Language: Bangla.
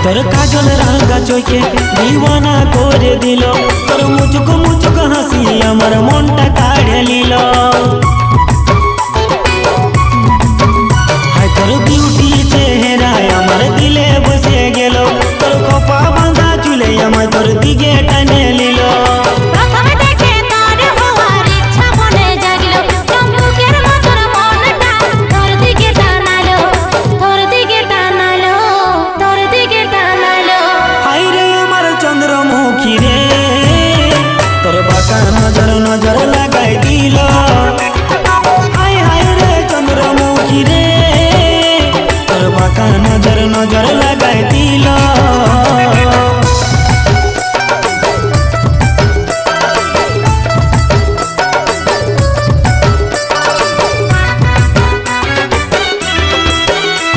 তোর কাজল রাঙা চোখে দিওয়ানা করে দিল, তোর মুচুক মুচুক হাসি আমার মনটা কাড়ে নিল। হায় তোর বিউটি চেহারায় আমার দিলে বসে গেল, তোর খোপা বাঁধা চুলে আমার তোর দিকে টানে নিল। নজর নজর লাগাই দিল, হায় হায় রে চন্দ্রমুখী রে, তোর বাঁকা নজর নজর